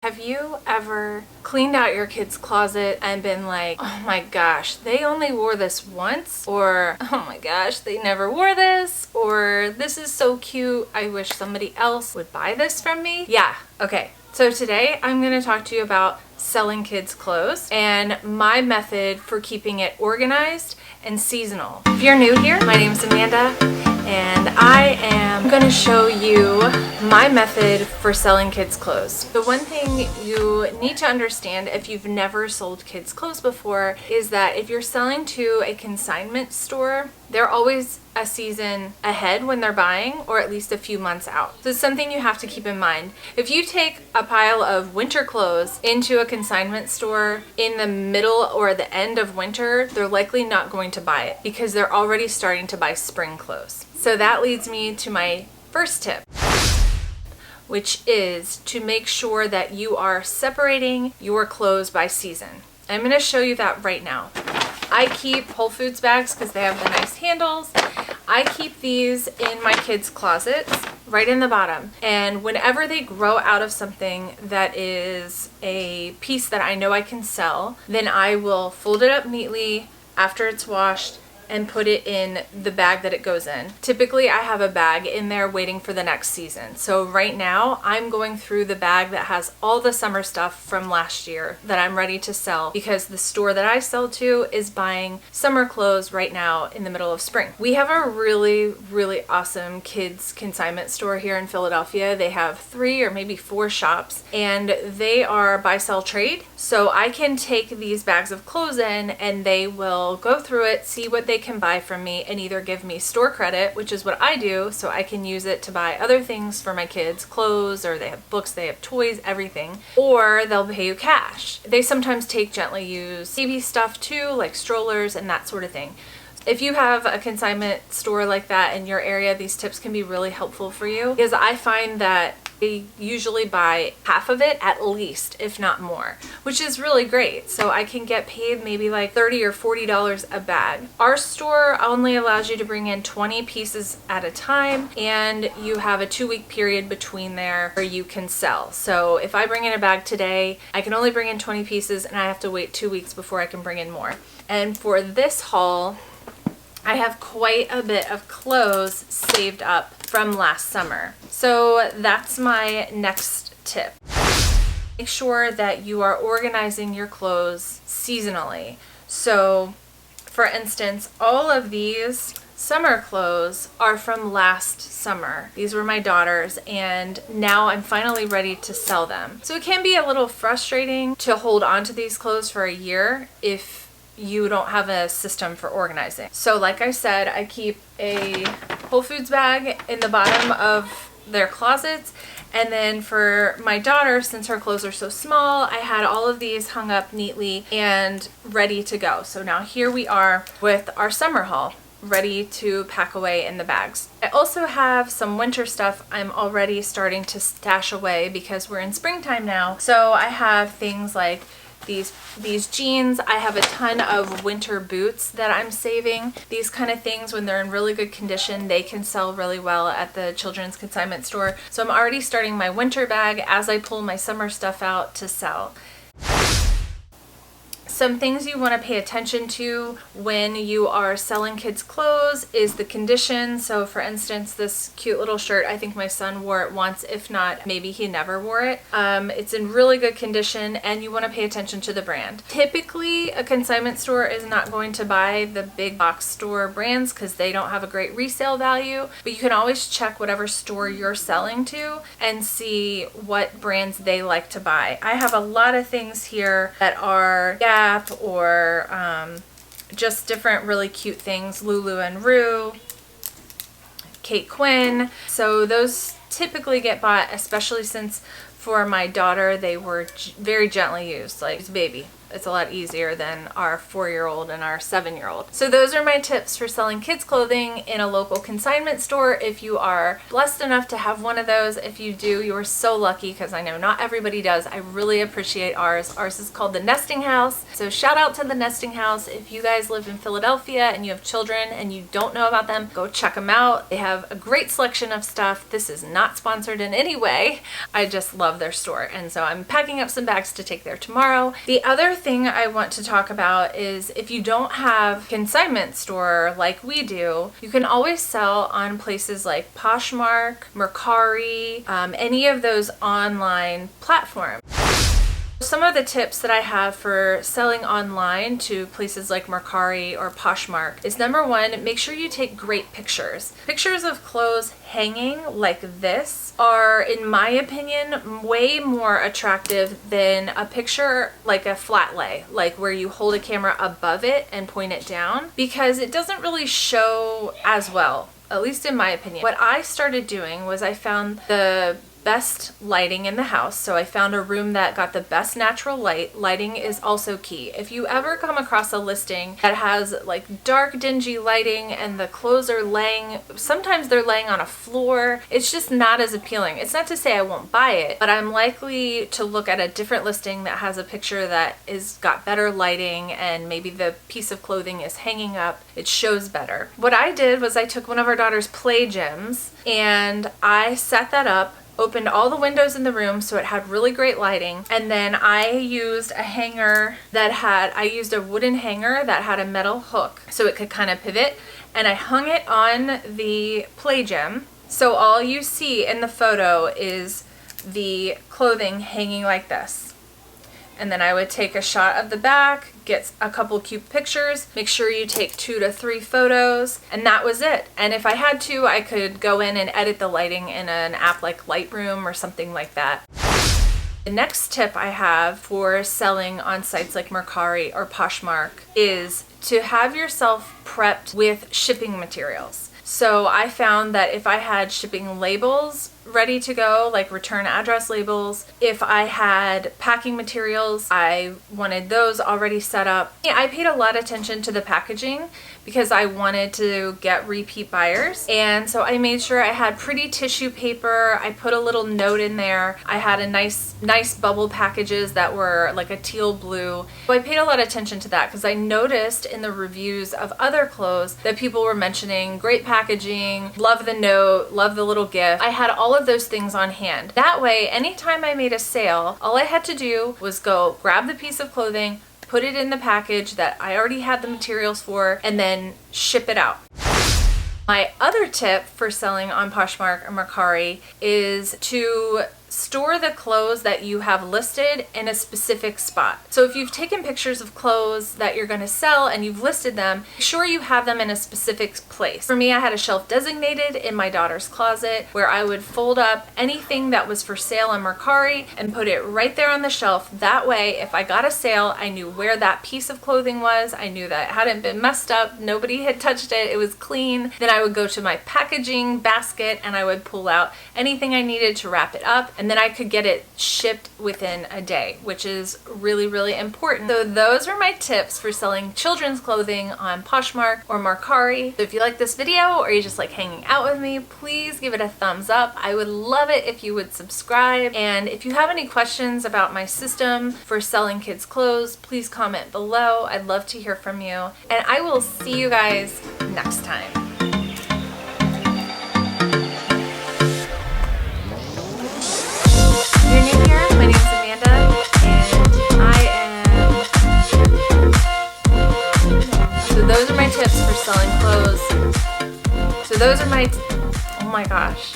Have you ever cleaned out your kid's closet and been like, oh my gosh, they only wore this once? Or, oh my gosh, they never wore this? Or, this is so cute, I wish somebody else would buy this from me? Yeah, okay. So today I'm going to talk to you about selling kids clothes and my method for keeping it organized and seasonal. If you're new here, my name is Amanda and I am going to show you my method for selling kids clothes. The one thing you need to understand if you've never sold kids clothes before is that if you're selling to a consignment store, they're always a season ahead when they're buying, or at least a few months out. So it's something you have to keep in mind. If you take a pile of winter clothes into a consignment store in the middle or the end of winter, they're likely not going to buy it because they're already starting to buy spring clothes. So that leads me to my first tip, which is to make sure that you are separating your clothes by season. I'm going to show you that right now. I keep Whole Foods bags because they have the nice handles. I keep these in my kids' closets, right in the bottom. And whenever they grow out of something that is a piece that I know I can sell, then I will fold it up neatly after it's washed and put it in the bag that it goes in. Typically, I have a bag in there waiting for the next season. So right now, I'm going through the bag that has all the summer stuff from last year that I'm ready to sell because the store that I sell to is buying summer clothes right now in the middle of spring. We have a really awesome kids consignment store here in Philadelphia. They have 3 or maybe 4 shops and they are buy, sell, trade. So I can take these bags of clothes in and they will go through it, see what they can buy from me and either give me store credit, which is what I do, so I can use it to buy other things for my kids, clothes, or they have books, they have toys, everything, or they'll pay you cash. They sometimes take gently used baby stuff too, like strollers and that sort of thing. If you have a consignment store like that in your area, these tips can be really helpful for you because I find that they usually buy half of it at least, if not more, which is really great. So I can get paid maybe like $30 or $40 a bag. Our store only allows you to bring in 20 pieces at a time, and you have a 2-week period between there where you can sell. So if I bring in a bag today, I can only bring in 20 pieces and I have to wait 2 weeks before I can bring in more. And for this haul, I have quite a bit of clothes saved up from last summer. So that's my next tip. Make sure that you are organizing your clothes seasonally. So for instance, all of these summer clothes are from last summer. These were my daughter's and now I'm finally ready to sell them. So it can be a little frustrating to hold on to these clothes for a year if you don't have a system for organizing. So like I said, I keep a Whole Foods bag in the bottom of their closets. And then for my daughter, since her clothes are so small, I had all of these hung up neatly and ready to go. So now here we are with our summer haul, ready to pack away in the bags. I also have some winter stuff I'm already starting to stash away because we're in springtime now. So I have things like these jeans. I have a ton of winter boots that I'm saving. These kind of things, when they're in really good condition, they can sell really well at the children's consignment store. So I'm already starting my winter bag as I pull my summer stuff out to sell. Some things you want to pay attention to when you are selling kids clothes is the condition. So for instance, this cute little shirt, I think my son wore it once, if not maybe he never wore it. It's in really good condition and you want to pay attention to the brand. Typically a consignment store is not going to buy the big box store brands because they don't have a great resale value, but you can always check whatever store you're selling to and see what brands they like to buy. I have a lot of things here that are or just different really cute things, Lulu and Rue, Kate Quinn. So those typically get bought, especially since for my daughter they were very gently used, like baby. It's a lot easier than our 4-year-old and our 7-year-old. So those are my tips for selling kids clothing in a local consignment store. If you are blessed enough to have one of those, if you do, you are so lucky, because I know not everybody does. I really appreciate ours. Ours is called the Nesting House. So shout out to the Nesting House. If you guys live in Philadelphia and you have children and you don't know about them, go check them out. They have a great selection of stuff. This is not sponsored in any way. I just love their store. And so I'm packing up some bags to take there tomorrow. The other thing I want to talk about is if you don't have a consignment store like we do, you can always sell on places like Poshmark, Mercari, any of those online platforms. Some of the tips that I have for selling online to places like Mercari or Poshmark is, number one, make sure you take great pictures. Pictures of clothes hanging like this are, in my opinion, way more attractive than a picture like a flat lay, like where you hold a camera above it and point it down, because it doesn't really show as well, at least in my opinion. What I started doing was I found the best lighting in the house. So I found a room that got the best natural light. Lighting is also key. If you ever come across a listing that has like dark, dingy lighting and the clothes are laying, sometimes they're laying on a floor, it's just not as appealing. It's not to say I won't buy it, but I'm likely to look at a different listing that has a picture that is got better lighting and maybe the piece of clothing is hanging up. It shows better. What I did was I took one of our daughter's play gyms and I set that up, opened all the windows in the room so it had really great lighting, and then I used a hanger that I used a wooden hanger that had a metal hook so it could kind of pivot, and I hung it on the play gym. So all you see in the photo is the clothing hanging like this. And then I would take a shot of the back, get a couple cute pictures, make sure you take 2 to 3 photos, and that was it. And if I had to, I could go in and edit the lighting in an app like Lightroom or something like that. The next tip I have for selling on sites like Mercari or Poshmark is to have yourself prepped with shipping materials. So I found that if I had shipping labels ready to go, like return address labels, if I had packing materials, I wanted those already set up. I paid a lot of attention to the packaging because I wanted to get repeat buyers, and so I made sure I had pretty tissue paper. I put a little note in there. I had a nice bubble packages that were like a teal blue. So I paid a lot of attention to that because I noticed in the reviews of other clothes that people were mentioning great packaging, love the note, love the little gift. I had all of those things on hand. That way, anytime I made a sale, all I had to do was go grab the piece of clothing, put it in the package that I already had the materials for, and then ship it out. My other tip for selling on Poshmark or Mercari is to store the clothes that you have listed in a specific spot. So if you've taken pictures of clothes that you're going to sell and you've listed them, make sure you have them in a specific place. For me, I had a shelf designated in my daughter's closet where I would fold up anything that was for sale on Mercari and put it right there on the shelf. That way, if I got a sale, I knew where that piece of clothing was. I knew that it hadn't been messed up. Nobody had touched it. It was clean. Then I would go to my packaging basket and I would pull out anything I needed to wrap it up. And then I could get it shipped within a day, which is really, really important. So those are my tips for selling children's clothing on Poshmark or Mercari. So if you like this video or you just like hanging out with me, please give it a thumbs up. I would love it if you would subscribe. And if you have any questions about my system for selling kids clothes, please comment below. I'd love to hear from you. And I will see you guys next time. You're new here, my name is Amanda, and I am... So those are my tips for selling clothes. Oh my gosh.